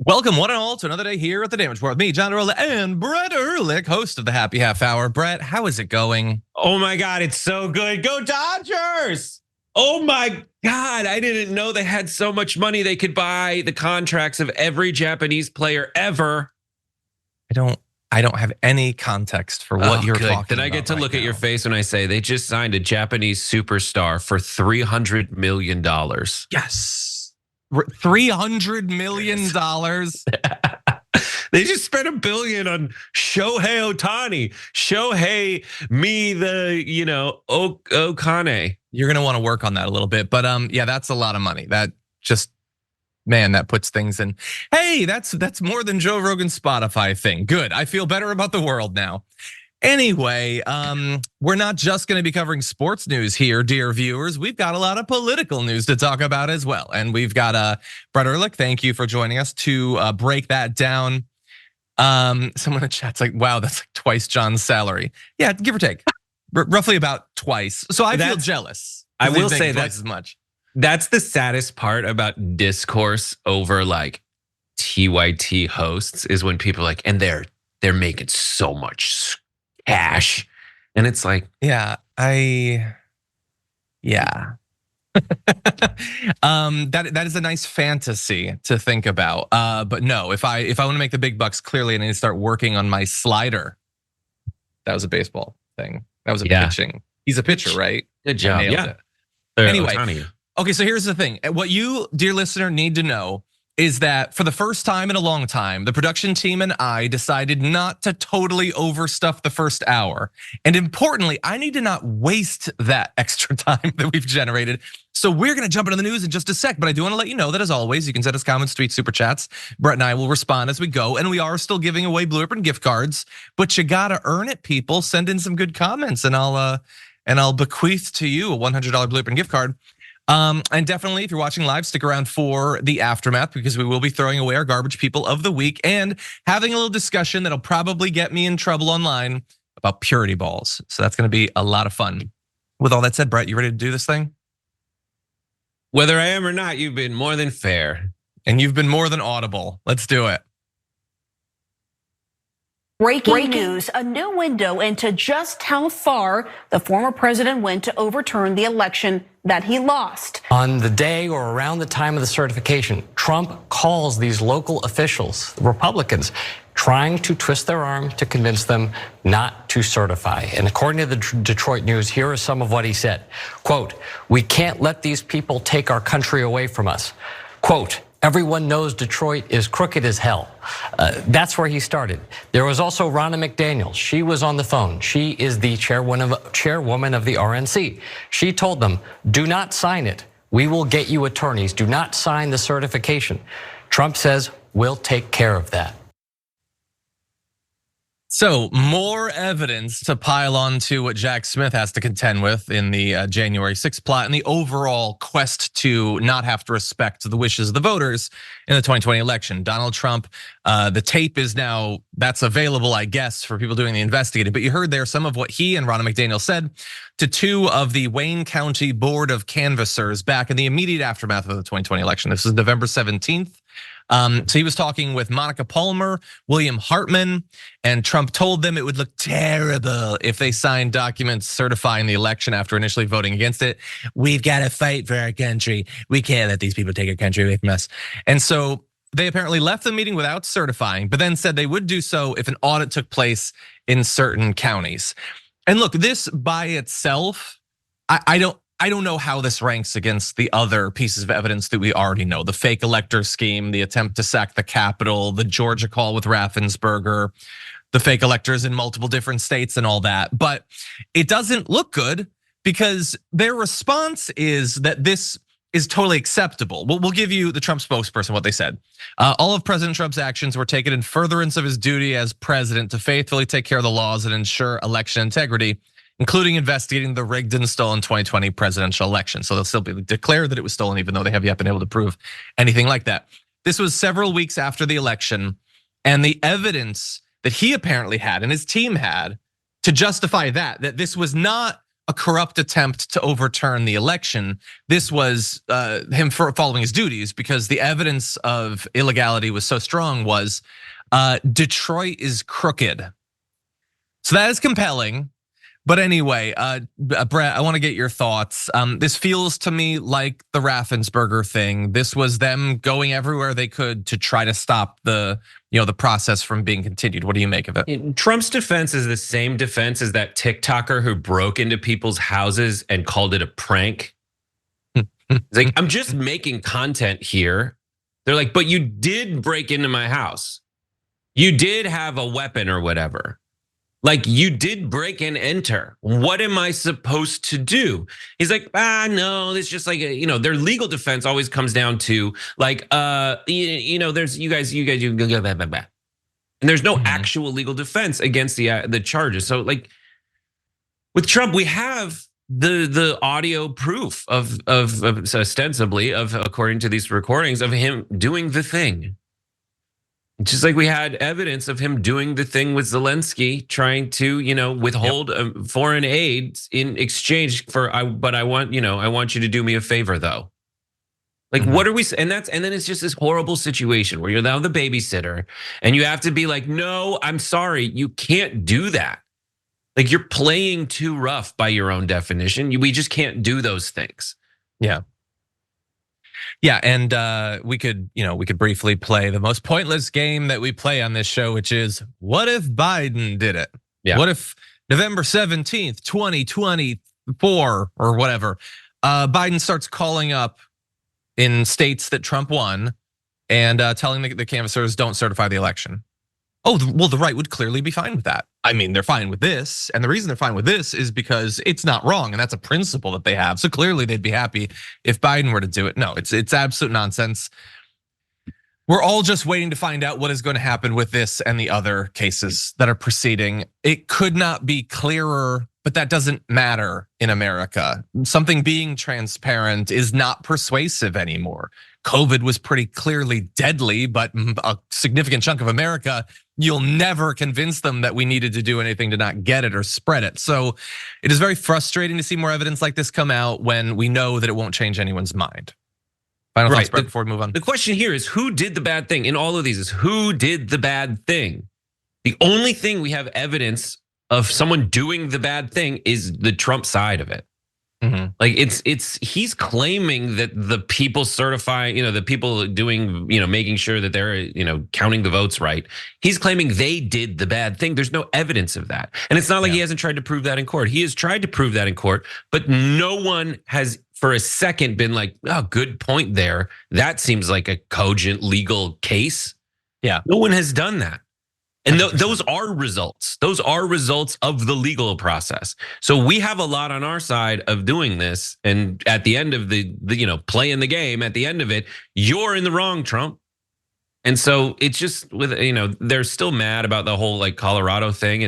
Welcome, one and all, to another day here at the Damage Board with me, Iadarola, and Brett Erlich, host of the Happy Half Hour. Brett, how is it going? Oh my God, it's so good. Go Dodgers! Oh my God, I didn't know they had so much money they could buy the contracts of every Japanese player ever. I don't have any context for what you're talking about. Did I get to look at your face when I say they just signed a Japanese superstar for $300 million? Yes. $300 million. They just spent $1 billion on Shohei Ohtani. Shohei, Okane. You're gonna want to work on that a little bit, but yeah, that's a lot of money. That just, man, that puts things in. Hey, that's more than Joe Rogan's Spotify thing. Good, I feel better about the world now. Anyway, we're not just gonna be covering sports news here, dear viewers. We've got a lot of political news to talk about as well. And we've got Brett Erlich, thank you for joining us to break that down. Someone in the chat's like, wow, that's like twice John's salary. Yeah, give or take. Roughly about twice. So I feel jealous. I will say that's as much. That's the saddest part about discourse over like TYT hosts is when people are like, and they're making so much cash. And it's like, yeah. That is a nice fantasy to think about. But no, if I want to make the big bucks, clearly I need to start working on my slider. That was a baseball thing. That was a pitching. He's a pitcher, right? Good job. Yeah. Anyway, okay, so here's the thing. What you, dear listener, need to know is that for the first time in a long time, the production team and I decided not to totally overstuff the first hour. And importantly, I need to not waste that extra time that we've generated. So we're gonna jump into the news in just a sec, but I do wanna let you know that as always, you can send us comments, tweets, super chats. Brett and I will respond as we go. And we are still giving away Blue Ribbon gift cards, but you gotta earn it, people. Send in some good comments and I'll bequeath to you a $100 Blue Ribbon gift card. And definitely, if you're watching live, stick around for the aftermath because we will be throwing away our garbage people of the week and having a little discussion that'll probably get me in trouble online about purity balls. So that's gonna be a lot of fun. With all that said, Brett, you ready to do this thing? Whether I am or not, you've been more than fair. And you've been more than audible. Let's do it. Breaking news, a new window into just how far the former president went to overturn the election that he lost. On the day or around the time of the certification, Trump calls these local officials, Republicans, trying to twist their arm to convince them not to certify. And according to the Detroit News, here is some of what he said. Quote, "We can't let these people take our country away from us." Quote, "Everyone knows Detroit is crooked as hell." That's where he started. There was also Ronna McDaniel. She was on the phone. She is the chairwoman of the RNC. She told them, "Do not sign it. We will get you attorneys. Do not sign the certification." Trump says, "We'll take care of that." So more evidence to pile on to what Jack Smith has to contend with in the January 6th plot and the overall quest to not have to respect the wishes of the voters in the 2020 election. Donald Trump, the tape is now, that's available, I guess, for people doing the investigating. But you heard there some of what he and Ronna McDaniel said to two of the Wayne County Board of Canvassers back in the immediate aftermath of the 2020 election. This is November 17th. So he was talking with Monica Palmer, William Hartman, and Trump told them it would look terrible if they signed documents certifying the election after initially voting against it. We've got to fight for our country. We can't let these people take our country away from us. And so they apparently left the meeting without certifying, but then said they would do so if an audit took place in certain counties. And look, this by itself, I don't know how this ranks against the other pieces of evidence that we already know. The fake elector scheme, the attempt to sack the Capitol, the Georgia call with Raffensperger, the fake electors in multiple different states and all that. But it doesn't look good because their response is that this is totally acceptable. We'll give you the Trump spokesperson what they said. All of President Trump's actions were taken in furtherance of his duty as president to faithfully take care of the laws and ensure election integrity, including investigating the rigged and stolen 2020 presidential election. So they'll still be declared that it was stolen, even though they have yet been able to prove anything like that. This was several weeks after the election, and the evidence that he apparently had and his team had to justify that this was not a corrupt attempt to overturn the election. This was him following his duties, because the evidence of illegality was so strong. Was Detroit is crooked. So that is compelling. But anyway, Brett, I want to get your thoughts. This feels to me like the Raffensperger thing. This was them going everywhere they could to try to stop the process from being continued. What do you make of it? Trump's defense is the same defense as that TikToker who broke into people's houses and called it a prank. It's like, I'm just making content here. They're like, but you did break into my house. You did have a weapon or whatever. Like, you did break and enter. What am I supposed to do? He's like, no, it's just like, their legal defense always comes down to like, there's you guys, blah, blah, blah, blah. And there's no actual legal defense against the charges. So like with Trump, we have the audio proof of ostensibly of, according to these recordings, of him doing the thing. Just like we had evidence of him doing the thing with Zelensky, trying to, withhold foreign aid in exchange for, but I want you to do me a favor though. Like, what are we, and then it's just this horrible situation where you're now the babysitter and you have to be like, no, I'm sorry, you can't do that. Like, you're playing too rough by your own definition. We just can't do those things. Yeah. Yeah, and we could briefly play the most pointless game that we play on this show, which is, what if Biden did it? Yeah. What if November 17th, 2024 or whatever, Biden starts calling up in states that Trump won and telling the canvassers don't certify the election? Oh, well, the right would clearly be fine with that. I mean, they're fine with this. And the reason they're fine with this is because it's not wrong. And that's a principle that they have. So clearly they'd be happy if Biden were to do it. No, it's absolute nonsense. We're all just waiting to find out what is going to happen with this and the other cases that are proceeding. It could not be clearer, but that doesn't matter in America. Something being transparent is not persuasive anymore. COVID was pretty clearly deadly, but a significant chunk of America, you'll never convince them that we needed to do anything to not get it or spread it. So it is very frustrating to see more evidence like this come out when we know that it won't change anyone's mind. Final thoughts, Brett, before we move on. The question here is, who did the bad thing? In all of these is, who did the bad thing? The only thing we have evidence of someone doing the bad thing is the Trump side of it. Like, he's claiming that the people certifying, the people doing, making sure that they're, counting the votes right. He's claiming they did the bad thing. There's no evidence of that. And it's not like he hasn't tried to prove that in court. He has tried to prove that in court, but no one has for a second been like, oh, good point there. That seems like a cogent legal case. Yeah. No one has done that. And those are results. Those are results of the legal process. So we have a lot on our side of doing this. And at the end of the playing the game, at the end of it, you're in the wrong, Trump. And so it's just they're still mad about the whole like Colorado thing,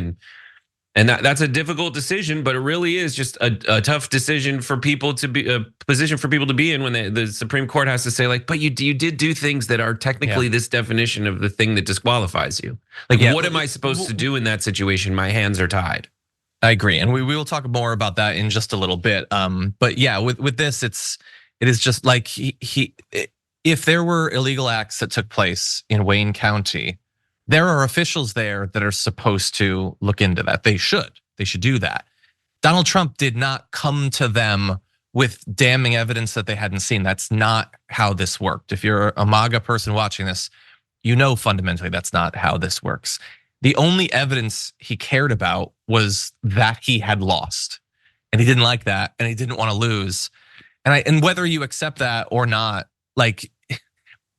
and that's a difficult decision, but it really is just a tough decision for people to be, a position for people to be in when the Supreme Court has to say like, but you did do things that are technically this definition of the thing that disqualifies you. Like, what am I supposed to do in that situation? My hands are tied. I agree, and we will talk more about that in just a little bit. But yeah, with this, it is just like if there were illegal acts that took place in Wayne County, there are officials there that are supposed to look into that. They should do that. Donald Trump did not come to them with damning evidence that they hadn't seen. That's not how this worked. If you're a MAGA person watching this, fundamentally that's not how this works. The only evidence he cared about was that he had lost, and he didn't like that, and he didn't want to lose. And whether you accept that or not, like,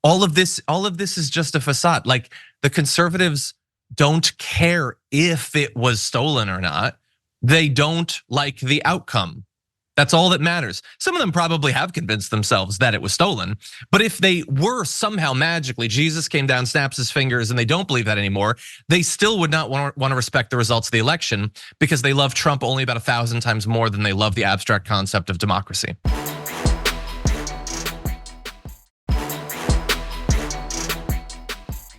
all of this is just a facade. Like, the conservatives don't care if it was stolen or not. They don't like the outcome. That's all that matters. Some of them probably have convinced themselves that it was stolen, but if they were somehow magically, Jesus came down, snaps his fingers, and they don't believe that anymore, they still would not want to respect the results of the election because they love Trump only about 1,000 times more than they love the abstract concept of democracy.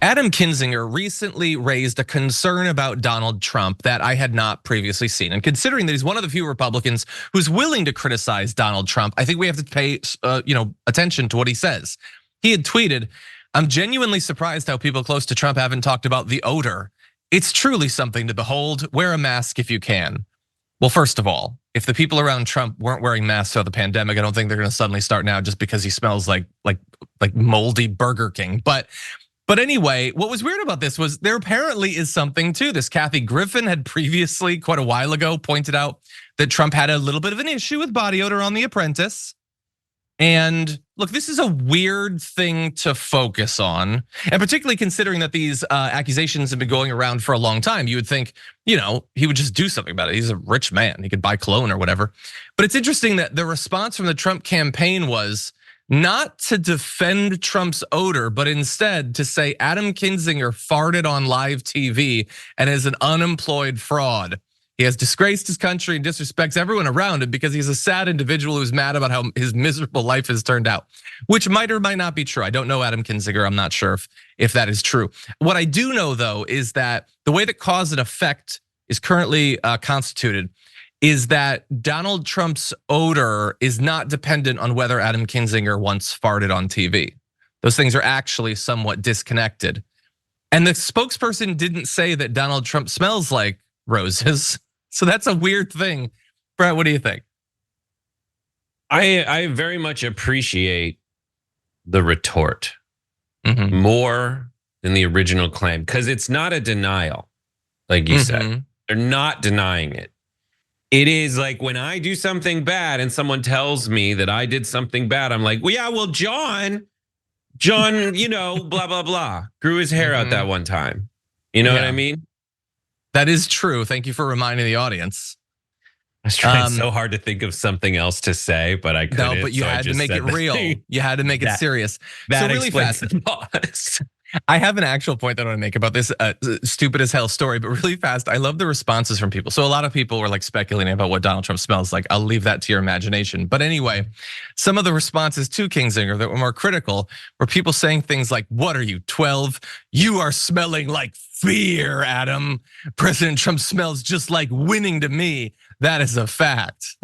Adam Kinzinger recently raised a concern about Donald Trump that I had not previously seen. And considering that he's one of the few Republicans who's willing to criticize Donald Trump, I think we have to pay attention to what he says. He had tweeted, "I'm genuinely surprised how people close to Trump haven't talked about the odor. It's truly something to behold. Wear a mask if you can." Well, first of all, if the people around Trump weren't wearing masks throughout the pandemic, I don't think they're gonna suddenly start now just because he smells like moldy Burger King. But anyway, what was weird about this was there apparently is something to this. Kathy Griffin had previously, quite a while ago, pointed out that Trump had a little bit of an issue with body odor on The Apprentice. And look, this is a weird thing to focus on, and particularly considering that these accusations have been going around for a long time. You would think, he would just do something about it. He's a rich man, he could buy cologne or whatever. But it's interesting that the response from the Trump campaign was not to defend Trump's odor, but instead to say Adam Kinzinger farted on live TV and is an unemployed fraud. He has disgraced his country and disrespects everyone around him because he's a sad individual who's mad about how his miserable life has turned out, which might or might not be true. I don't know Adam Kinzinger. I'm not sure if that is true. What I do know, though, is that the way that cause and effect is currently constituted is that Donald Trump's odor is not dependent on whether Adam Kinzinger once farted on TV. Those things are actually somewhat disconnected. And the spokesperson didn't say that Donald Trump smells like roses. So that's a weird thing. Brett, what do you think? I very much appreciate the retort more than the original claim, because it's not a denial, like you said. They're not denying it. It is like when I do something bad and someone tells me that I did something bad, I'm like, well, yeah, well, John, blah, blah, blah, grew his hair out that one time. You know what I mean? That is true. Thank you for reminding the audience. I was trying so hard to think of something else to say, but I couldn't. No, but you had to make it real. You had to make it serious. That so really fast. I have an actual point that I want to make about this stupid as hell story, but really fast. I love the responses from people. So a lot of people were like speculating about what Donald Trump smells like. I'll leave that to your imagination. But anyway, some of the responses to Kinzinger that were more critical were people saying things like, "What are you, 12? You are smelling like fear, Adam. President Trump smells just like winning to me. That is a fact."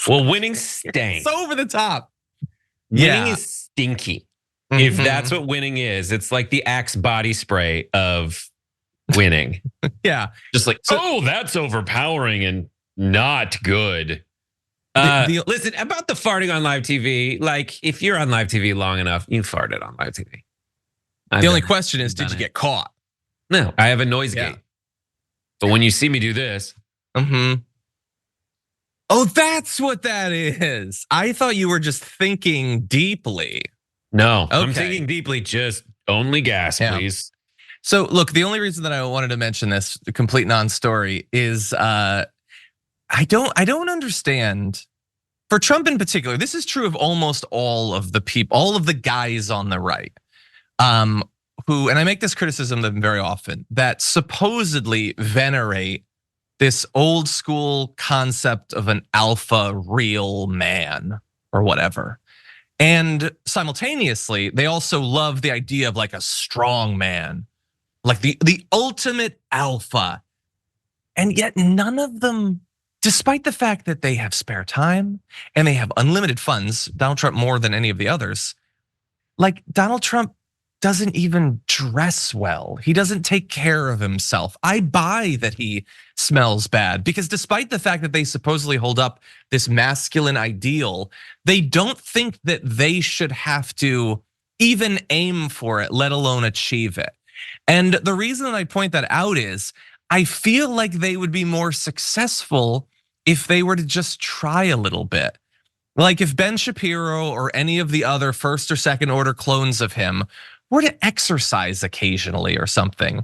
Well, winning stinks. So over the top. Winning is stinky. If that's what winning is, it's like the Axe body spray of winning. Yeah. Just like, oh, that's overpowering and not good. Listen, about the farting on live TV, like if you're on live TV long enough, you farted on live TV. The only question is, did you get caught? No, I have a noise gate. But when you see me do this. Oh, that's what that is. I thought you were just thinking deeply. No, okay. I'm thinking deeply, just only gas, please. So look, the only reason that I wanted to mention this, the complete non-story, is I don't understand. For Trump in particular, this is true of almost all of the people, all of the guys on the right, who, and I make this criticism of them very often, that supposedly venerate this old school concept of an alpha real man or whatever. And simultaneously, they also love the idea of like a strong man, like the ultimate alpha. And yet none of them, despite the fact that they have spare time and they have unlimited funds, Donald Trump more than any of the others, like Donald Trump doesn't even dress well. He doesn't take care of himself. I buy that he smells bad because despite the fact that they supposedly hold up this masculine ideal, they don't think that they should have to even aim for it, let alone achieve it. And the reason that I point that out is I feel like they would be more successful if they were to just try a little bit. Like if Ben Shapiro or any of the other first or second order clones of him were to exercise occasionally or something,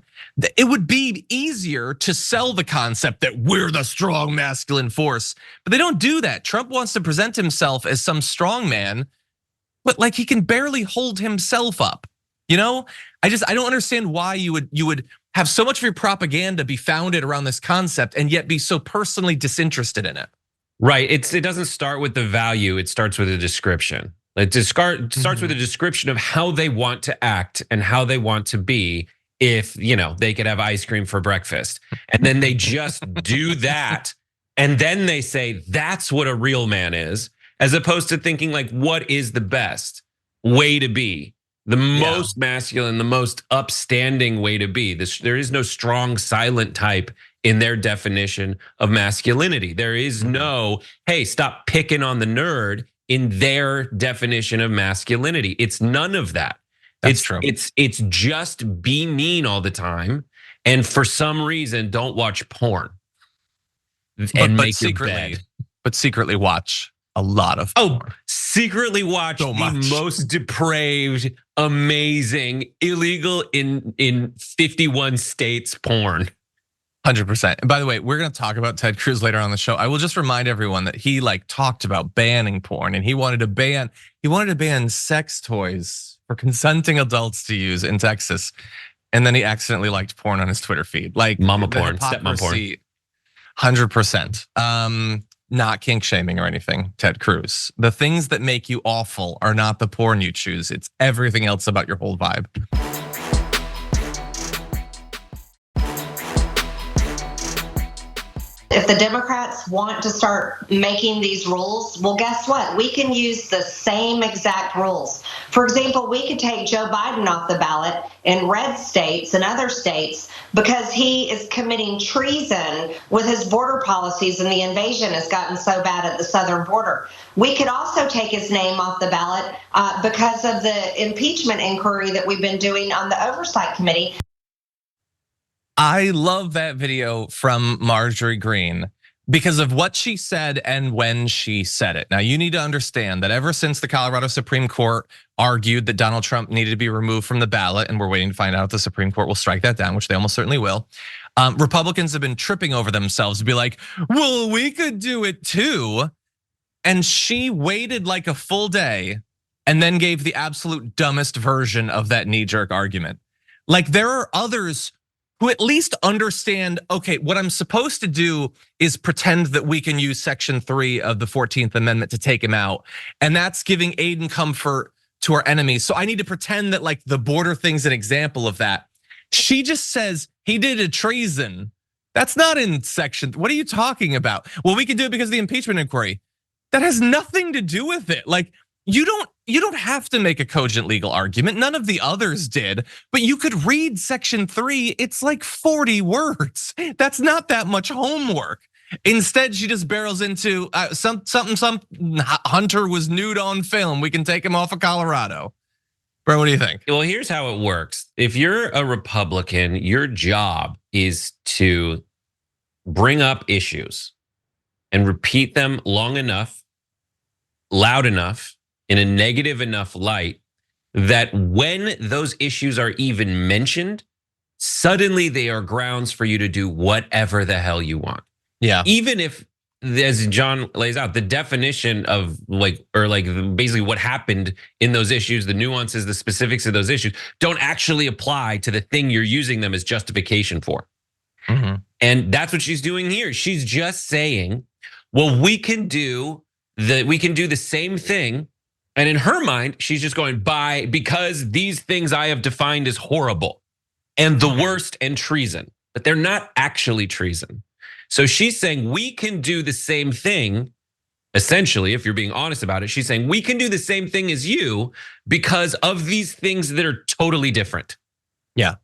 it would be easier to sell the concept that we're the strong masculine force. But they don't do that. Trump wants to present himself as some strong man, but like he can barely hold himself up. I don't understand why you would have so much of your propaganda be founded around this concept and yet be so personally disinterested in it. Right, it doesn't start with the value, it starts with a description. It starts with a description of how they want to act and how they want to be if, they could have ice cream for breakfast. And then they just do that. And then they say, that's what a real man is, as opposed to thinking like, what is the best way to be? The most masculine, the most upstanding way to be. There is no strong, silent type in their definition of masculinity. There is no, hey, stop picking on the nerd in their definition of masculinity. It's none of that. That's true. It's just be mean all the time, and for some reason, don't watch porn and make your bed. But secretly watch a lot of porn. Secretly watch the most depraved, amazing, illegal in 51 states porn. 100%. And by the way, we're going to talk about Ted Cruz later on the show. I will just remind everyone that he talked about banning porn, and he wanted to ban sex toys for consenting adults to use in Texas. And then he accidentally liked porn on his Twitter feed. Mama porn, stepmom porn. 100%. Not kink shaming or anything, Ted Cruz. The things that make you awful are not the porn you choose. It's everything else about your whole vibe. If the Democrats want to start making these rules, well, guess what? We can use the same exact rules. For example, we could take Joe Biden off the ballot in red states and other states because he is committing treason with his border policies, and the invasion has gotten so bad at the southern border. We could also take his name off the ballot because of the impeachment inquiry that we've been doing on the Oversight Committee. I love that video from Marjorie Greene because of what she said and when she said it. Now, you need to understand that ever since the Colorado Supreme Court argued that Donald Trump needed to be removed from the ballot, and we're waiting to find out if the Supreme Court will strike that down, which they almost certainly will, Republicans have been tripping over themselves to be like, well, we could do it too. And she waited like a full day and then gave the absolute dumbest version of that knee-jerk argument. There are others who at least understand, okay, what I'm supposed to do is pretend that we can use Section 3 of the 14th Amendment to take him out. And that's giving aid and comfort to our enemies. So I need to pretend that the border thing's an example of that. She just says he did a treason. That's not in Section. What are you talking about? Well, we can do it because of the impeachment inquiry. That has nothing to do with it. You don't have to make a cogent legal argument. None of the others did, but you could read Section 3. It's 40 words. That's not that much homework. Instead, she just barrels into some Hunter was nude on film. We can take him off of Colorado. Bro, what do you think? Well, here's how it works. If you're a Republican, your job is to bring up issues and repeat them long enough, loud enough, in a negative enough light that when those issues are even mentioned, suddenly they are grounds for you to do whatever the hell you want. Yeah. Even if, as John lays out, the definition of basically what happened in those issues, the nuances, the specifics of those issues don't actually apply to the thing you're using them as justification for. Mm-hmm. And that's what she's doing here. She's just saying, well, we can do the same thing. And in her mind, she's just going because these things I have defined as horrible and the worst and treason, but they're not actually treason. So she's saying we can do the same thing. Essentially, if you're being honest about it, she's saying we can do the same thing as you because of these things that are totally different. Yeah.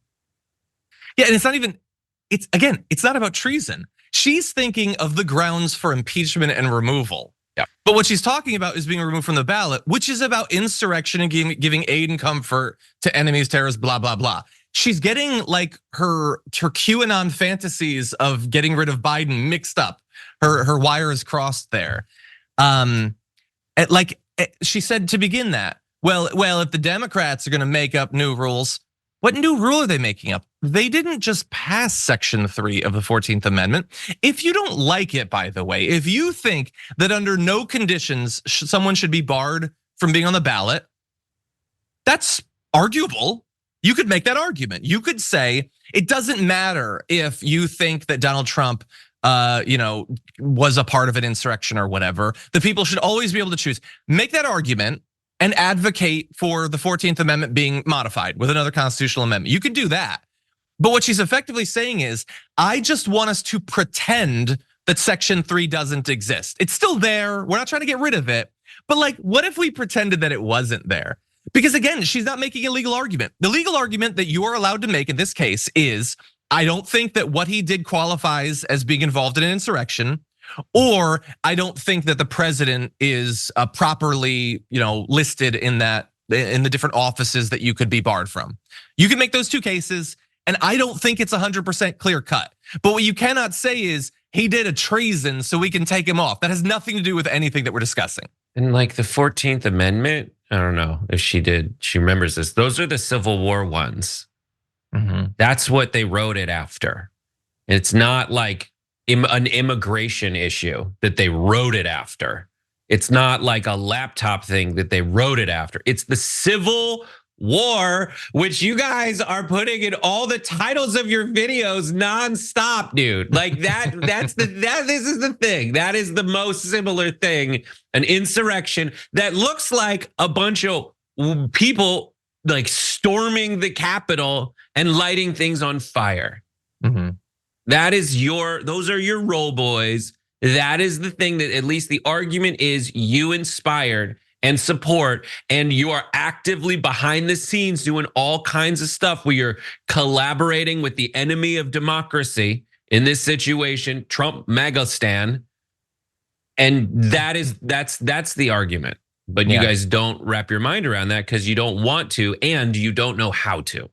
Yeah, and it's not about treason. She's thinking of the grounds for impeachment and removal. Yeah. But what she's talking about is being removed from the ballot, which is about insurrection and giving aid and comfort to enemies, terrorists, blah, blah, blah. She's getting her QAnon fantasies of getting rid of Biden mixed up. Her wires crossed there. She said to begin that, well, if the Democrats are gonna make up new rules, what new rule are they making up? They didn't just pass Section 3 of the 14th Amendment. If you don't like it, by the way, if you think that under no conditions someone should be barred from being on the ballot, that's arguable. You could make that argument. You could say it doesn't matter if you think that Donald Trump was a part of an insurrection or whatever. The people should always be able to choose. Make that argument. and advocate for the 14th Amendment being modified with another constitutional amendment. You can do that. But what she's effectively saying is, I just want us to pretend that Section 3 doesn't exist. It's still there. We're not trying to get rid of it. But like, what if we pretended that it wasn't there? Because again, she's not making a legal argument. The legal argument that you are allowed to make in this case is, I don't think that what he did qualifies as being involved in an insurrection, or I don't think that the president is properly, listed in the different offices that you could be barred from. You can make those two cases, and I don't think it's 100% clear cut. But what you cannot say is he did a treason, so we can take him off. That has nothing to do with anything that we're discussing. And like the 14th Amendment, I don't know if she remembers this. Those are the Civil War ones. That's what they wrote it after. It's not like an immigration issue that they wrote it after. It's not like a laptop thing that they wrote it after. It's the Civil War, which you guys are putting in all the titles of your videos nonstop, dude. Like this is the thing. That is the most similar thing. An insurrection that looks like a bunch of people like storming the Capitol and lighting things on fire. Those are your role boys. That is the thing that at least the argument is you inspired and support, and you are actively behind the scenes doing all kinds of stuff where you're collaborating with the enemy of democracy in this situation, Trump Magastan. And that's the argument. But you guys don't wrap your mind around that because you don't want to, and you don't know how to.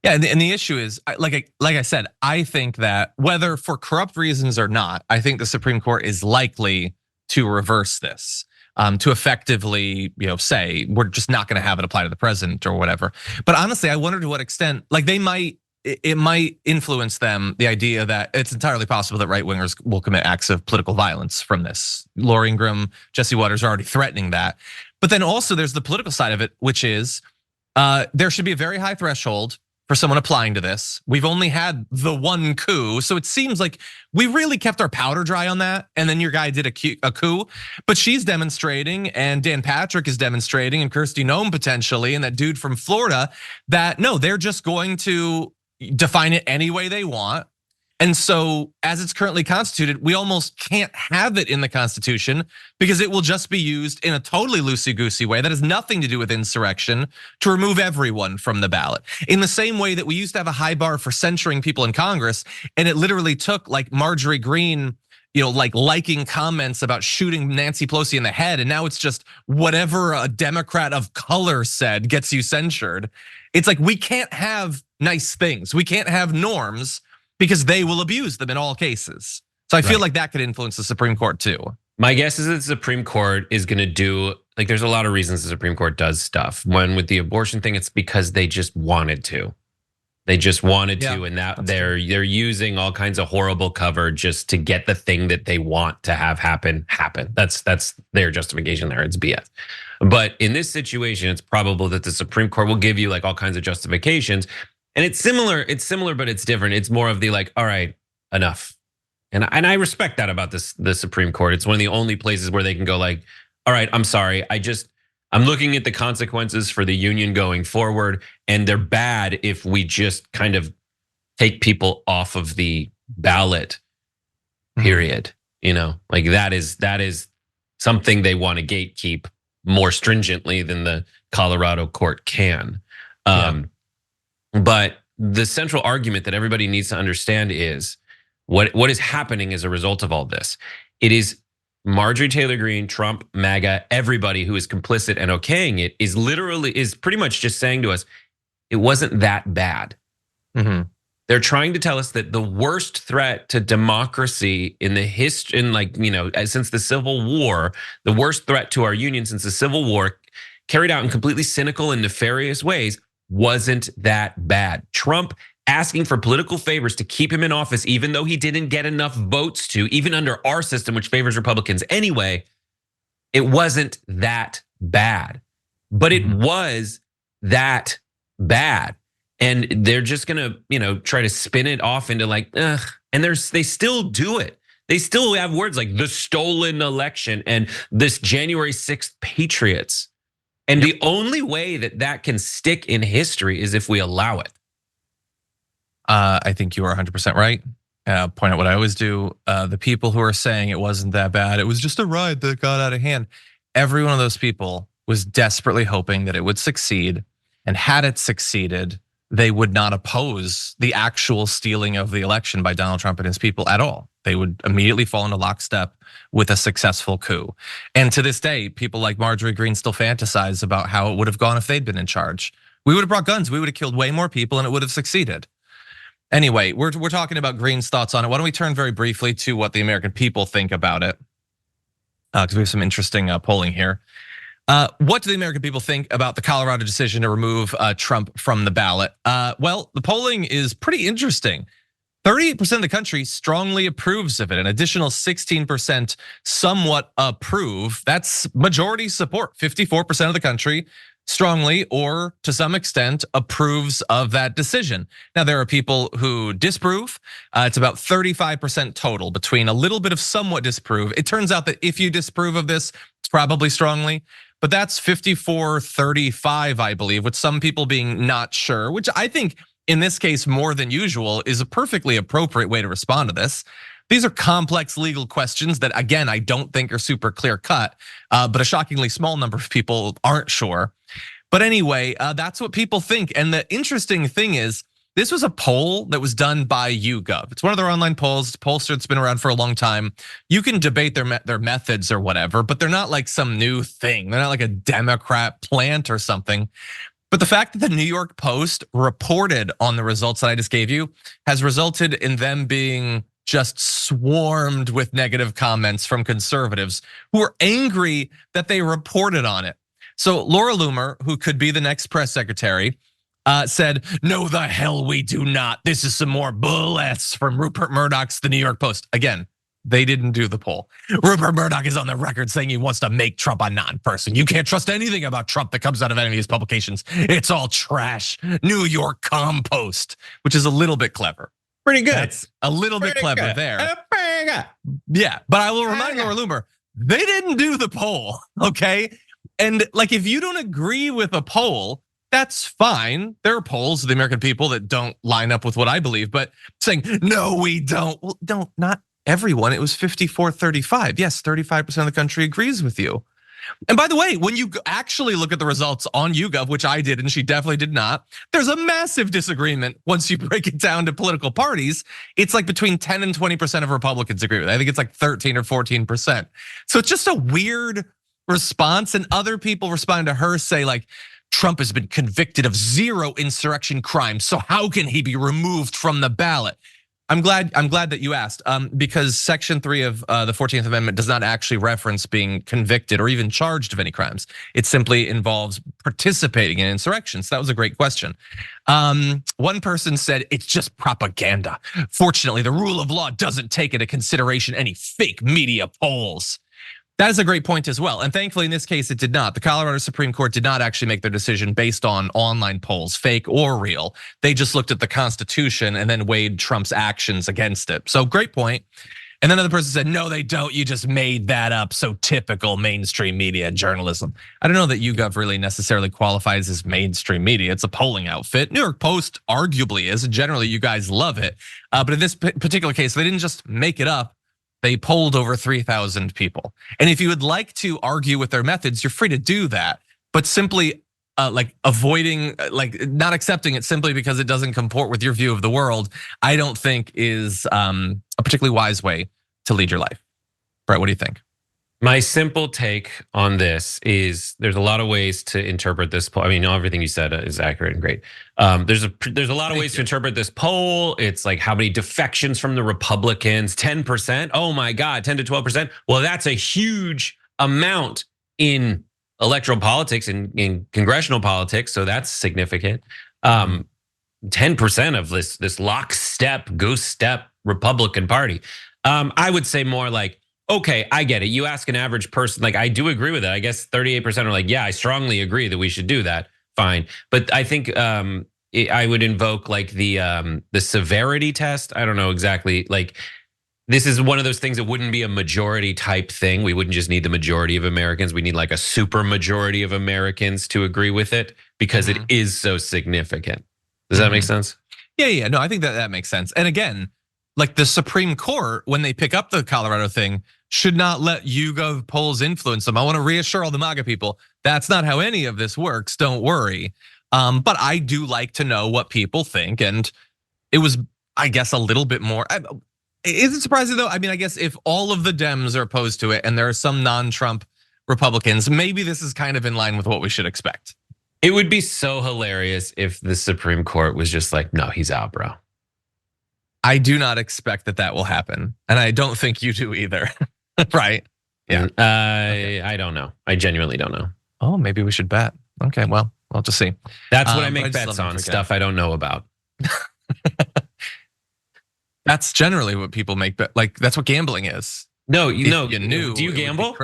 Yeah, and the issue is, like I said, I think that whether for corrupt reasons or not, I think the Supreme Court is likely to reverse this, to effectively, say we're just not going to have it apply to the president or whatever. But honestly, I wonder to what extent, like it might influence them, the idea that it's entirely possible that right wingers will commit acts of political violence from this. Laura Ingraham, Jesse Waters are already threatening that. But then also there's the political side of it, which is there should be a very high threshold for someone applying to this. We've only had the one coup, so it seems like we really kept our powder dry on that. And then your guy did a coup, but she's demonstrating, and Dan Patrick is demonstrating, and Kirsty Noem potentially, and that dude from Florida, that no, they're just going to define it any way they want. And so as it's currently constituted, we almost can't have it in the Constitution because it will just be used in a totally loosey-goosey way that has nothing to do with insurrection to remove everyone from the ballot. In the same way that we used to have a high bar for censuring people in Congress, and it literally took like Marjorie Greene, like liking comments about shooting Nancy Pelosi in the head, and now it's just whatever a Democrat of color said gets you censured. It's like we can't have nice things. We can't have norms, because they will abuse them in all cases. So I feel like that could influence the Supreme Court too. My guess is that the Supreme Court is going to do, like there's a lot of reasons the Supreme Court does stuff. One, with the abortion thing, it's because they just wanted to. They just wanted to, and that they're using all kinds of horrible cover just to get the thing that they want to have happen. That's their justification there. It's BS. But in this situation, it's probable that the Supreme Court will give you like all kinds of justifications. And it's similar, but it's different. It's more of the like, all right, enough. And I respect that about the Supreme Court. It's one of the only places where they can go like, all right, I'm sorry. I'm looking at the consequences for the union going forward, and they're bad if we just kind of take people off of the ballot, period. Like that is something they want to gatekeep more stringently than the Colorado court can. But the central argument that everybody needs to understand is what is happening as a result of all this. It is Marjorie Taylor Greene, Trump, MAGA, everybody who is complicit and okaying it is pretty much just saying to us, it wasn't that bad. They're trying to tell us that the worst threat to democracy in the history, since the Civil War, the worst threat to our union since the Civil War, carried out in completely cynical and nefarious ways, wasn't that bad. Trump asking for political favors to keep him in office, even though he didn't get enough votes to, even under our system, which favors Republicans anyway, it wasn't that bad. But it was that bad. And they're just gonna, try to spin it off into like, ugh. And they still do it. They still have words like the stolen election and this January 6th patriots. And the only way that that can stick in history is if we allow it. I think you are 100% right. Point out what I always do. The people who are saying it wasn't that bad, it was just a ride that got out of hand. Every one of those people was desperately hoping that it would succeed. And had it succeeded, they would not oppose the actual stealing of the election by Donald Trump and his people at all. They would immediately fall into lockstep with a successful coup. And to this day, people like Marjorie Greene still fantasize about how it would have gone if they'd been in charge. We would have brought guns, we would have killed way more people, and it would have succeeded. Anyway, we're talking about Green's thoughts on it. Why don't we turn very briefly to what the American people think about it? Because we have some interesting polling here. What do the American people think about the Colorado decision to remove Trump from the ballot? Well, the polling is pretty interesting. 38% of the country strongly approves of it. An additional 16% somewhat approve. That's majority support. 54% of the country strongly or to some extent approves of that decision. Now, there are people who disapprove. It's about 35% total between a little bit of somewhat disapprove. It turns out that if you disapprove of this, it's probably strongly. But that's 54-35, I believe, with some people being not sure, which I think in this case more than usual is a perfectly appropriate way to respond to this. These are complex legal questions that, again, I don't think are super clear cut, but a shockingly small number of people aren't sure. But anyway, that's what people think. And the interesting thing is, this was a poll that was done by YouGov. It's one of their online polls. Pollster that's been around for a long time. You can debate their methods or whatever, but they're not like some new thing. They're not like a Democrat plant or something. But the fact that the New York Post reported on the results that I just gave you has resulted in them being just swarmed with negative comments from conservatives who are angry that they reported on it. So Laura Loomer, who could be the next press secretary, said, "No, the hell we do not. This is some more bullets from Rupert Murdoch's The New York Post." Again, they didn't do the poll. Rupert Murdoch is on the record saying he wants to make Trump a non-person. You can't trust anything about Trump that comes out of any of his publications. It's all trash. New York Compost, which is a little bit clever. Pretty good. That's a little bit clever there. Yeah, but I will remind Laura Loomer, they didn't do the poll, okay? And like, if you don't agree with a poll, that's fine. There are polls of the American people that don't line up with what I believe, but saying, no, we don't. Well, not everyone. It was 54-35. Yes, 35% of the country agrees with you. And by the way, when you actually look at the results on YouGov, which I did and she definitely did not, there's a massive disagreement once you break it down to political parties. It's like between 10 and 20% of Republicans agree with it. I think it's like 13 or 14%. So it's just a weird response, and other people responding to her say like, Trump has been convicted of 0 insurrection crimes, so how can he be removed from the ballot? I'm glad that you asked, because Section 3 of the 14th Amendment does not actually reference being convicted or even charged of any crimes. It simply involves participating in insurrections. So that was a great question. One person said it's just propaganda. Fortunately, the rule of law doesn't take into consideration any fake media polls. That is a great point as well. And thankfully, in this case, it did not. The Colorado Supreme Court did not actually make their decision based on online polls, fake or real. They just looked at the Constitution and then weighed Trump's actions against it. So great point. And then another person said, no, they don't. You just made that up. So typical mainstream media journalism. I don't know that YouGov really necessarily qualifies as mainstream media. It's a polling outfit. New York Post arguably is. Generally, you guys love it. But in this particular case, they didn't just make it up. They polled over 3,000 people. And if you would like to argue with their methods, you're free to do that. But simply like avoiding, like not accepting it simply because it doesn't comport with your view of the world, I don't think is a particularly wise way to lead your life. Brett, what do you think? My simple take on this is there's a lot of ways to interpret this poll. I mean, everything you said is accurate and great. There's a lot of ways to interpret this poll. It's like how many defections from the Republicans, 10%. Oh my God, 10 to 12%. Well, that's a huge amount in electoral politics and in congressional politics. So that's significant. 10% of this lockstep, ghost step Republican Party. I would say more like, okay, I get it. You ask an average person, like I do agree with it. I guess 38% are like, yeah, I strongly agree that we should do that. Fine, but I think I would invoke like the severity test. I don't know exactly. Like this is one of those things that wouldn't be a majority type thing. We wouldn't just need the majority of Americans. We need like a super majority of Americans to agree with it because it is so significant. Does that make sense? Yeah. No, I think that makes sense. And again, like the Supreme Court, when they pick up the Colorado thing, should not let YouGov polls influence them. I want to reassure all the MAGA people, that's not how any of this works. Don't worry. But I do like to know what people think. And it was, I guess, a little bit more. Is it surprising though? I mean, I guess if all of the Dems are opposed to it and there are some non-Trump Republicans, maybe this is kind of in line with what we should expect. It would be so hilarious if the Supreme Court was just like, no, he's out, bro. I do not expect that will happen. And I don't think you do either, right? Yeah. I don't know. I genuinely don't know. Oh, maybe we should bet. Okay, well, we'll just see. That's what I make bets on, stuff I don't know about. That's generally what people make bet. Like that's what gambling is. No, you knew. Do you gamble?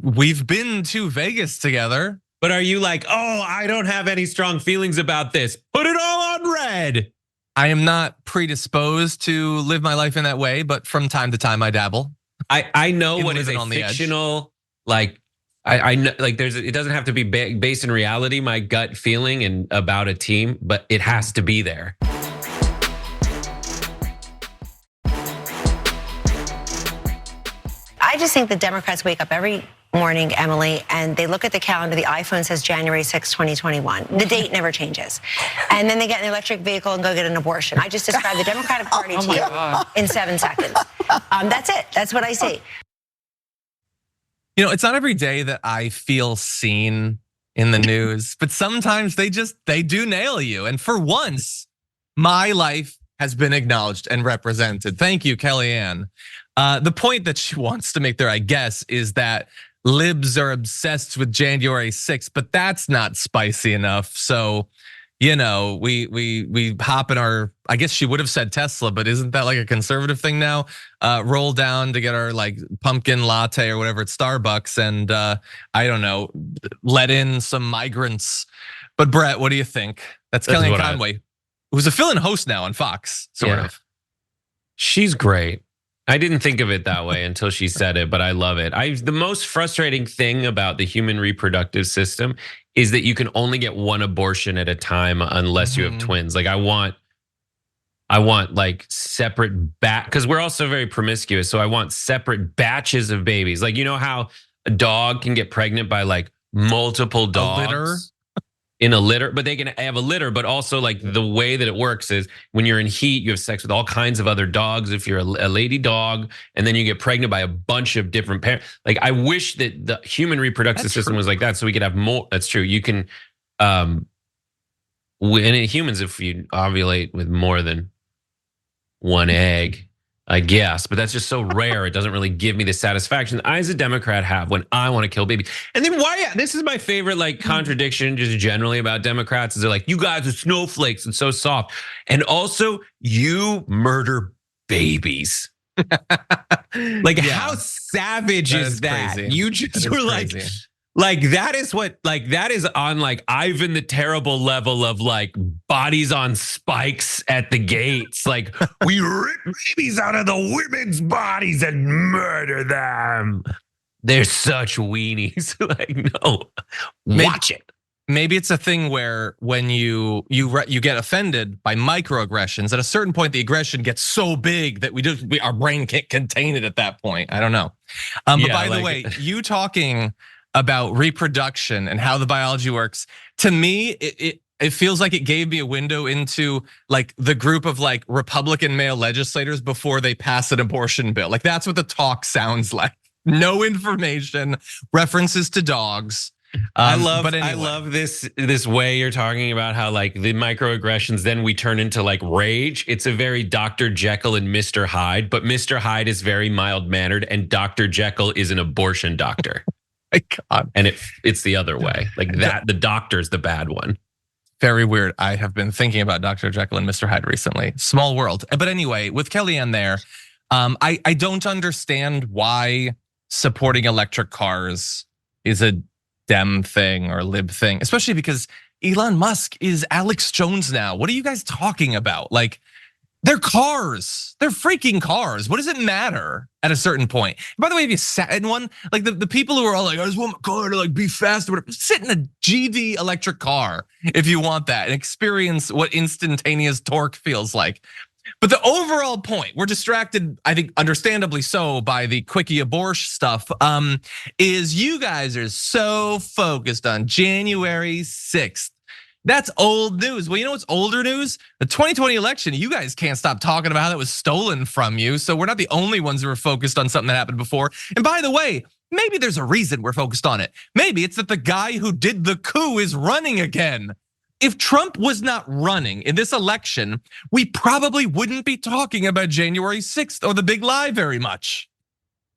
We've been to Vegas together. But are you like, oh, I don't have any strong feelings about this. Put it all on red. I am not predisposed to live my life in that way, but from time to time I dabble. I know what is a fictional, like I know, like it doesn't have to be based in reality, my gut feeling and about a team, but it has to be there. I just think the Democrats wake up every morning, Emily, and they look at the calendar. The iPhone says January 6, 2021. The date never changes. And then they get an electric vehicle and go get an abortion. I just described the Democratic Party to you in 7 seconds. That's it. That's what I see. You know, it's not every day that I feel seen in the news, but sometimes they do nail you. And for once, my life has been acknowledged and represented. Thank you, Kellyanne. The point that she wants to make there, I guess, is that libs are obsessed with January 6th, but that's not spicy enough. So, you know, we hop in our, I guess she would have said Tesla, but isn't that like a conservative thing now? Roll down to get our like pumpkin latte or whatever at Starbucks and I don't know, let in some migrants. But Brett, what do you think? That's Kellyanne Conway, who's a fill-in host now on Fox, sort of. She's great. I didn't think of it that way until she said it, but I love it. The most frustrating thing about the human reproductive system is that you can only get one abortion at a time unless you have twins. Like I want like separate because we're also very promiscuous. So I want separate batches of babies. Like, you know how a dog can get pregnant by like multiple dogs in a litter, but they can have a litter, but also like the way that it works is when you're in heat, you have sex with all kinds of other dogs. If you're a lady dog, and then you get pregnant by a bunch of different parents. Like I wish that the human reproductive system was like that, so we could have more. That's true. You can, and in humans, if you ovulate with more than one egg, I guess, but that's just so rare. It doesn't really give me the satisfaction I, as a Democrat, have when I want to kill babies. And then this is my favorite like contradiction just generally about Democrats is they're like, you guys are snowflakes and so soft. And also you murder babies. Like how savage is that? Crazy. You just were like that is what, like that is on like Ivan the Terrible level of like bodies on spikes at the gates. Like we rip babies out of the women's bodies and murder them. They're such weenies. Like no, watch it. Maybe it's a thing where when you get offended by microaggressions, at a certain point the aggression gets so big that our brain can't contain it at that point. I don't know. But by the way, you talking about reproduction and how the biology works, to me, it feels like it gave me a window into like the group of like Republican male legislators before they pass an abortion bill. Like that's what the talk sounds like. No information, references to dogs. I love this way you're talking about how like the microaggressions, then we turn into like rage. It's a very Dr. Jekyll and Mr. Hyde, but Mr. Hyde is very mild mannered and Dr. Jekyll is an abortion doctor. My God. And it's the other way. Like that, the doctor's the bad one. Very weird. I have been thinking about Dr. Jekyll and Mr. Hyde recently. Small world. But anyway, with Kellyanne there, I don't understand why supporting electric cars is a Dem thing or lib thing, especially because Elon Musk is Alex Jones now. What are you guys talking about? Like, They're cars. They're freaking cars. What does it matter at a certain point? By the way, if you sat in one, like the people who are all like, I just want my car to like be fast or whatever, sit in a GD electric car if you want that and experience what instantaneous torque feels like. But the overall point, we're distracted, I think understandably so, by the quickie abortion stuff, is you guys are so focused on January 6th. That's old news. Well, you know what's older news? The 2020 election, you guys can't stop talking about how that was stolen from you. So we're not the only ones who are focused on something that happened before. And by the way, maybe there's a reason we're focused on it. Maybe it's that the guy who did the coup is running again. If Trump was not running in this election, we probably wouldn't be talking about January 6th or the big lie very much.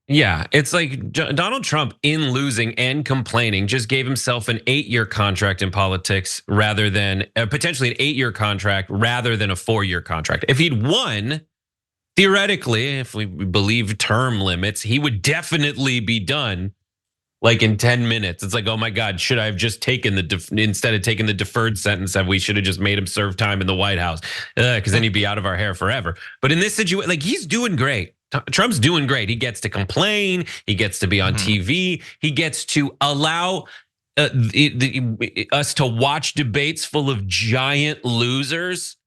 Yeah, it's like Donald Trump, in losing and complaining, just gave himself an 8-year contract in politics rather than potentially an 8-year contract rather than a 4-year contract. If he'd won, theoretically, if we believe term limits, he would definitely be done like in 10 minutes. It's like, oh my God, should I have just taken instead of taking the deferred sentence, we should have just made him serve time in the White House, because then he'd be out of our hair forever. But in this situation, like, he's doing great. Trump's doing great. He gets to complain. He gets to be on TV. He gets to allow us to watch debates full of giant losers.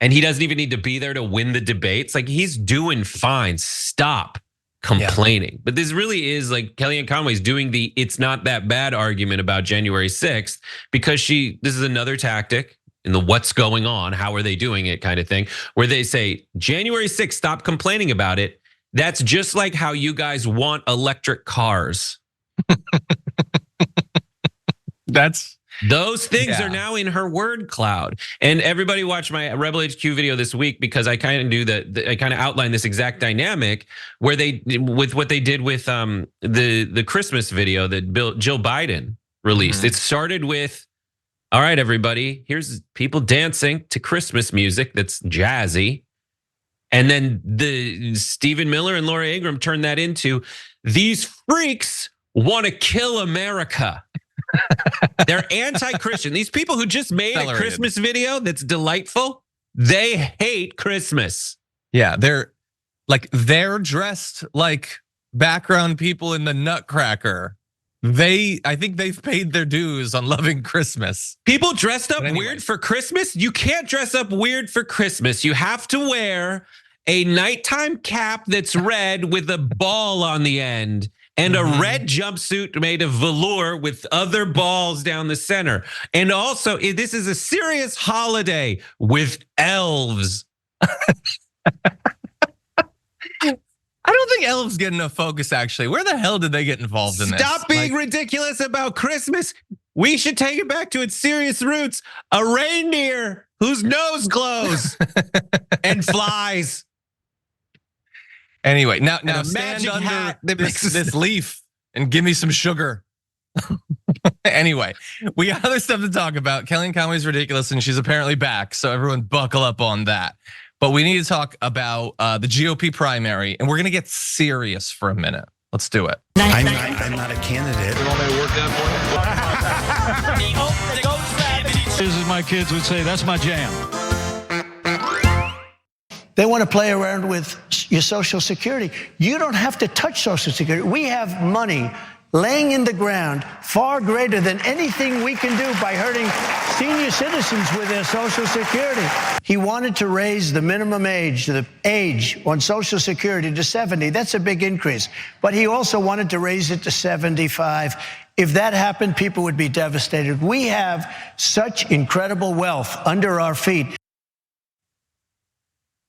And he doesn't even need to be there to win the debates. Like, he's doing fine. Stop complaining. Yeah. But this really is like Kellyanne Conway's doing the it's not that bad argument about January 6th because this is another tactic in the what's going on, how are they doing it kind of thing, where they say January 6th, stop complaining about it. That's just like how you guys want electric cars. Those things are now in her word cloud. And everybody watch my Rebel HQ video this week because I kind of I kind of outlined this exact dynamic where with what they did with the Christmas video that Jill Biden released. It started with, all right, everybody, here's people dancing to Christmas music that's jazzy. And then the Stephen Miller and Laura Ingraham turned that into, these freaks want to kill America. They're anti-Christian. These people who just made a Christmas video that's delightful, they hate Christmas. Yeah, they're dressed like background people in the Nutcracker. I think they've paid their dues on loving Christmas. People dressed up weird for Christmas? You can't dress up weird for Christmas. You have to wear a nighttime cap that's red with a ball on the end and a red jumpsuit made of velour with other balls down the center. And also, this is a serious holiday with elves. I don't think elves get enough focus, actually. Where the hell did they get involved in this? Stop being ridiculous about Christmas. We should take it back to its serious roots. A reindeer whose nose glows and flies. Anyway, now stand under this leaf and give me some sugar. Anyway, we got other stuff to talk about. Kellyanne Conway's ridiculous and she's apparently back. So everyone buckle up on that. But we need to talk about the GOP primary, and we're gonna get serious for a minute. Let's do it. I'm not a candidate. As my kids would say, that's my jam. They want to play around with your Social Security. You don't have to touch Social Security. We have money laying in the ground far greater than anything we can do by hurting senior citizens with their Social Security. He wanted to raise the minimum age, the age on Social Security to 70. That's a big increase. But he also wanted to raise it to 75. If that happened, people would be devastated. We have such incredible wealth under our feet.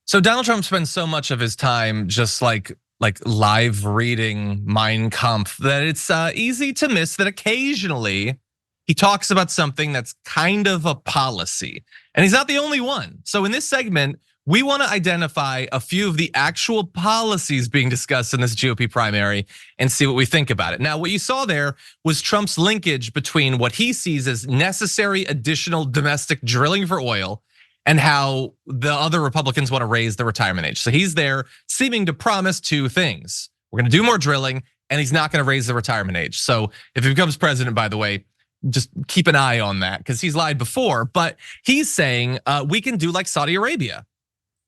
So Donald Trump spends so much of his time just like live reading Mein Kampf that it's easy to miss that occasionally he talks about something that's kind of a policy. And he's not the only one. So in this segment, we want to identify a few of the actual policies being discussed in this GOP primary and see what we think about it. Now, what you saw there was Trump's linkage between what he sees as necessary additional domestic drilling for oil and how the other Republicans want to raise the retirement age. So he's there seeming to promise two things. We're gonna do more drilling and he's not gonna raise the retirement age. So if he becomes president, by the way, just keep an eye on that because he's lied before, but he's saying we can do like Saudi Arabia.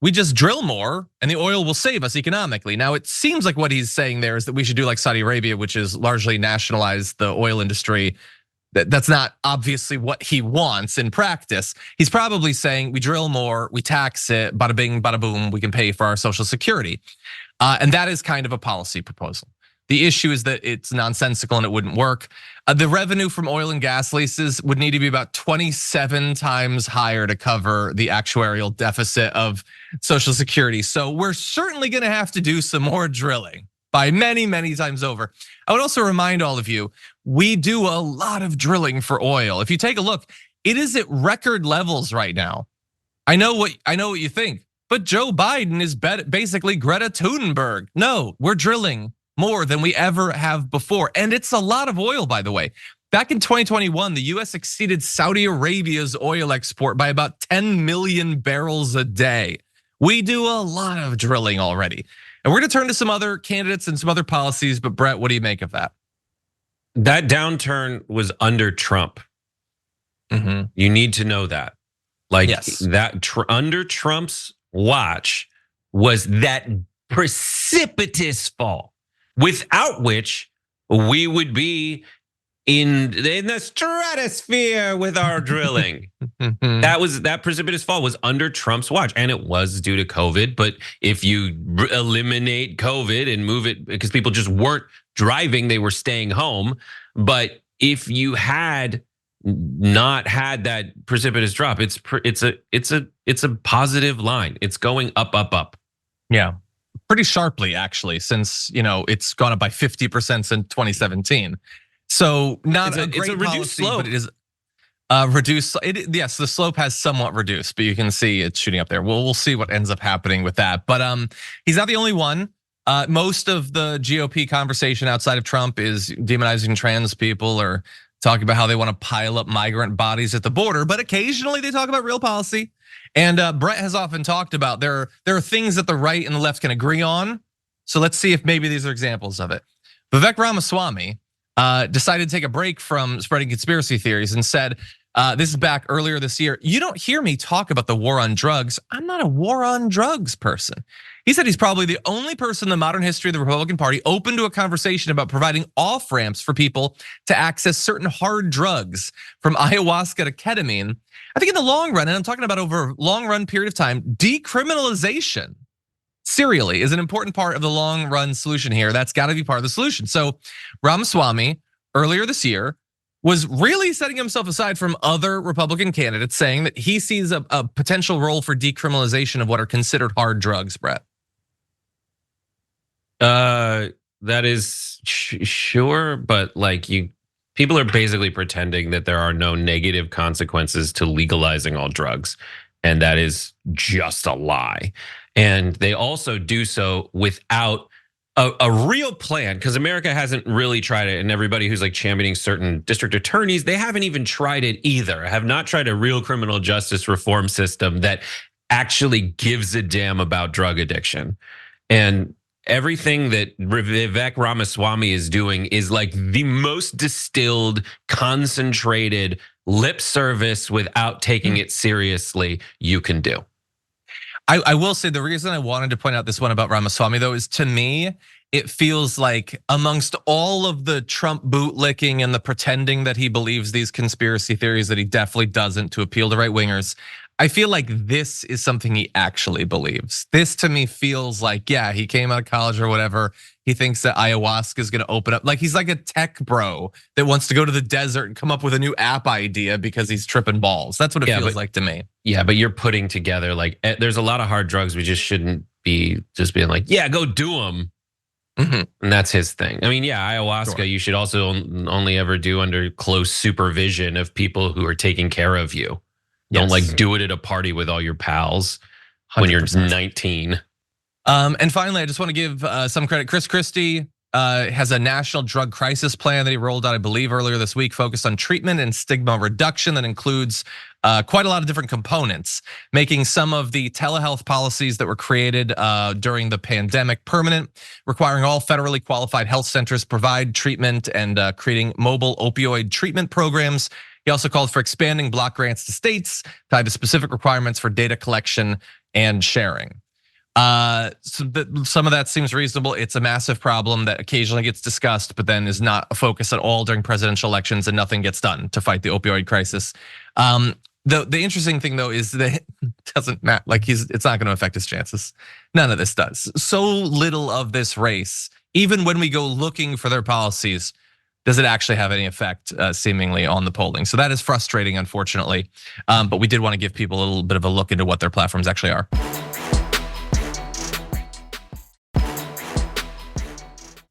we just drill more and the oil will save us economically. Now, it seems like what he's saying there is that we should do like Saudi Arabia, which is largely nationalize the oil industry. That's not obviously what he wants in practice. He's probably saying we drill more, we tax it, bada bing, bada boom, we can pay for our Social Security. And that is kind of a policy proposal. The issue is that it's nonsensical and it wouldn't work. The revenue from oil and gas leases would need to be about 27 times higher to cover the actuarial deficit of Social Security. So we're certainly gonna have to do some more drilling by many, many times over. I would also remind all of you, we do a lot of drilling for oil. If you take a look, it is at record levels right now. I know what you think, but Joe Biden is basically Greta Thunberg. No, we're drilling more than we ever have before. And it's a lot of oil, by the way. Back in 2021, the US exceeded Saudi Arabia's oil export by about 10 million barrels a day. We do a lot of drilling already. And we're gonna turn to some other candidates and some other policies, but Brett, what do you make of that? That downturn was under Trump. You need to know that. Like that under Trump's watch was that precipitous fall, without which we would be in the stratosphere with our drilling. That precipitous fall was under Trump's watch, and it was due to COVID. But if you eliminate COVID and move it, because people just weren't driving, they were staying home. But if you had not had that precipitous drop, it's a positive line. It's going up, up, up. Yeah, pretty sharply actually, since it's gone up by 50% since 2017. So not a great reduced policy, slope. but it is reduced. Yes, the slope has somewhat reduced, but you can see it's shooting up there. We'll see what ends up happening with that. But he's not the only one. Most of the GOP conversation outside of Trump is demonizing trans people or talking about how they want to pile up migrant bodies at the border. But occasionally they talk about real policy. And Brett has often talked about there are things that the right and the left can agree on. So let's see if maybe these are examples of it. Vivek Ramaswamy decided to take a break from spreading conspiracy theories and said, this is back earlier this year, you don't hear me talk about the war on drugs. I'm not a war on drugs person. He said he's probably the only person in the modern history of the Republican Party open to a conversation about providing off ramps for people to access certain hard drugs, from ayahuasca to ketamine. I think in the long run, and I'm talking about over a long run period of time, decriminalization serially is an important part of the long run solution here. That's got to be part of the solution. So Ramaswamy earlier this year was really setting himself aside from other Republican candidates, saying that he sees a potential role for decriminalization of what are considered hard drugs, Brett. That is sure, but people are basically pretending that there are no negative consequences to legalizing all drugs, and that is just a lie. And they also do so without a real plan, because America hasn't really tried it, and everybody who's championing certain district attorneys, they haven't even tried it either. Have not tried a real criminal justice reform system that actually gives a damn about drug addiction. And everything that Vivek Ramaswamy is doing is like the most distilled, concentrated lip service without taking it seriously you can do. I will say the reason I wanted to point out this one about Ramaswamy though is, to me, it feels like amongst all of the Trump bootlicking and the pretending that he believes these conspiracy theories that he definitely doesn't to appeal to right wingers, I feel like this is something he actually believes. This to me feels like, yeah, he came out of college or whatever. He thinks that ayahuasca is gonna open up. Like he's like a tech bro that wants to go to the desert and come up with a new app idea because he's tripping balls. That's what it feels like to me. Yeah, but you're putting together there's a lot of hard drugs we just shouldn't be just being like, yeah, go do them. And that's his thing. I mean, yeah, ayahuasca, you should also only ever do under close supervision of people who are taking care of you. Don't do it at a party with all your pals 100%. When you're 19. And finally, I just want to give some credit. Chris Christie has a national drug crisis plan that he rolled out, I believe, earlier this week, focused on treatment and stigma reduction that includes quite a lot of different components, making some of the telehealth policies that were created during the pandemic permanent, requiring all federally qualified health centers provide treatment, and creating mobile opioid treatment programs. He also called for expanding block grants to states tied to specific requirements for data collection and sharing. Some of that seems reasonable. It's a massive problem that occasionally gets discussed, but then is not a focus at all during presidential elections, and nothing gets done to fight the opioid crisis. The interesting thing though is that it doesn't matter. Like it's not going to affect his chances. None of this does. So little of this race, even when we go looking for their policies, does it actually have any effect seemingly on the polling? So that is frustrating, unfortunately. But we did want to give people a little bit of a look into what their platforms actually are.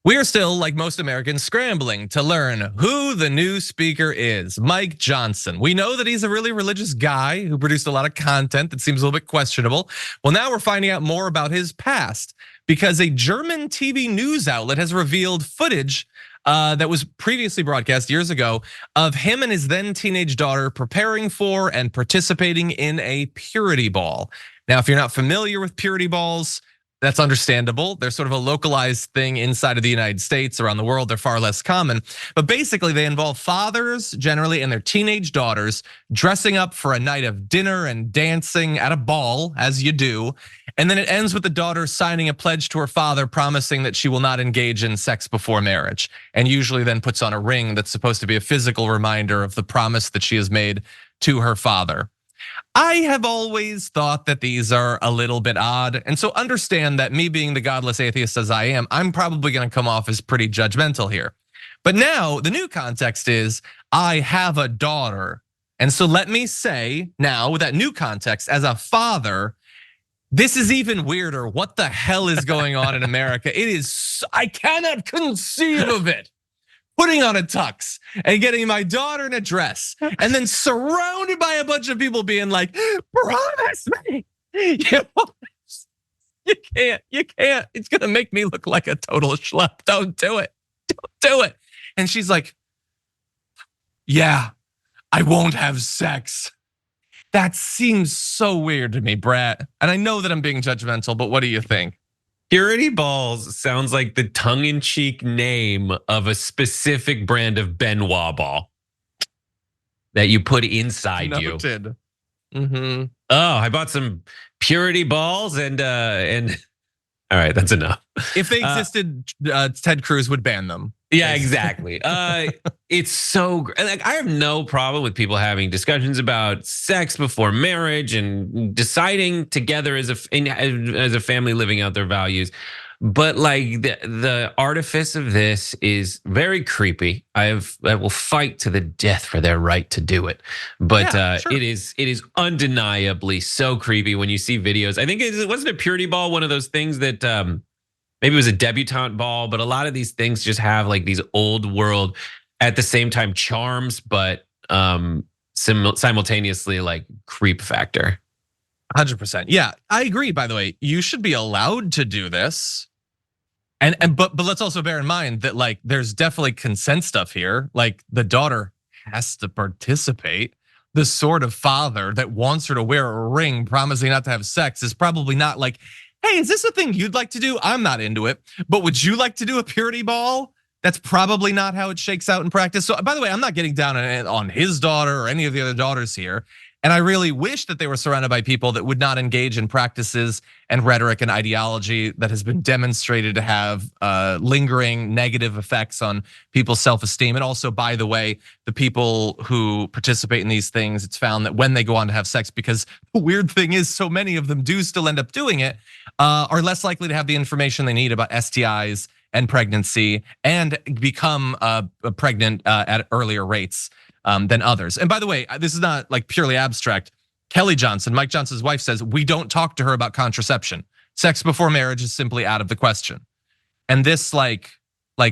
We are still, like most Americans, scrambling to learn who the new speaker is, Mike Johnson. We know that he's a really religious guy who produced a lot of content that seems a little bit questionable. Well, now we're finding out more about his past because a German TV news outlet has revealed footage that was previously broadcast years ago of him and his then teenage daughter preparing for and participating in a purity ball. Now, if you're not familiar with purity balls, that's understandable. They're sort of a localized thing inside of the United States. Around the world, they're far less common. But basically, they involve fathers generally and their teenage daughters dressing up for a night of dinner and dancing at a ball, as you do. And then it ends with the daughter signing a pledge to her father, promising that she will not engage in sex before marriage. And usually then puts on a ring that's supposed to be a physical reminder of the promise that she has made to her father. I have always thought that these are a little bit odd. And so understand that me being the godless atheist as I am, I'm probably gonna come off as pretty judgmental here. But now the new context is I have a daughter. And so let me say now with that new context, as a father, this is even weirder. What the hell is going on in America? It is, I cannot conceive of it. Putting on a tux and getting my daughter in a dress and then surrounded by a bunch of people being like, promise me. You can't, it's gonna make me look like a total schlep. Don't do it, don't do it. And she's like, yeah, I won't have sex. That seems so weird to me, Brett. And I know that I'm being judgmental, but what do you think? Purity balls sounds like the tongue-in-cheek name of a specific brand of Benoit ball that you put inside you. Mm-hmm. Oh, I bought some purity balls and all right, that's enough. If they existed, Ted Cruz would ban them. Yeah, exactly. It's so great. Like, I have no problem with people having discussions about sex before marriage and deciding together as a family, living out their values. But like the artifice of this is very creepy. I will fight to the death for their right to do it. But yeah, sure. It is undeniably so creepy when you see videos. I think it wasn't a purity ball, one of those things that maybe it was a debutante ball, but a lot of these things just have like these old world, at the same time charms, but simultaneously like creep factor. 100%. Yeah, I agree. By the way, you should be allowed to do this. But let's also bear in mind that like there's definitely consent stuff here. Like the daughter has to participate. The sort of father that wants her to wear a ring, promising not to have sex, is probably not like, hey, is this a thing you'd like to do? I'm not into it. But would you like to do a purity ball? That's probably not how it shakes out in practice. So by the way, I'm not getting down on his daughter or any of the other daughters here. And I really wish that they were surrounded by people that would not engage in practices and rhetoric and ideology that has been demonstrated to have lingering negative effects on people's self-esteem. And also, by the way, the people who participate in these things, it's found that when they go on to have sex, because the weird thing is so many of them do still end up doing it, are less likely to have the information they need about STIs and pregnancy and become pregnant at earlier rates than others. And by the way, this is not like purely abstract. Kelly Johnson, Mike Johnson's wife, says we don't talk to her about contraception. Sex before marriage is simply out of the question. And this like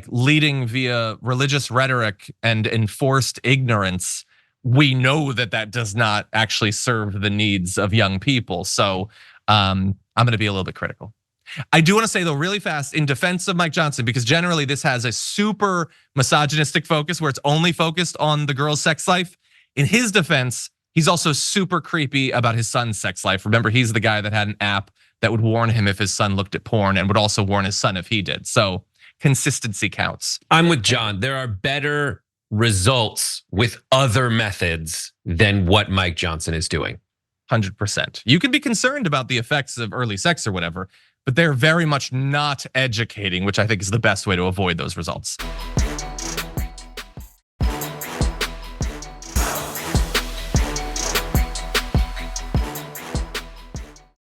leading via religious rhetoric and enforced ignorance, we know that does not actually serve the needs of young people. So I'm gonna be a little bit critical. I do want to say though really fast in defense of Mike Johnson, because generally this has a super misogynistic focus where it's only focused on the girl's sex life. In his defense, he's also super creepy about his son's sex life. Remember, he's the guy that had an app that would warn him if his son looked at porn and would also warn his son if he did. So consistency counts. I'm with John. There are better results with other methods than what Mike Johnson is doing. 100%. You can be concerned about the effects of early sex or whatever, but they're very much not educating, which I think is the best way to avoid those results.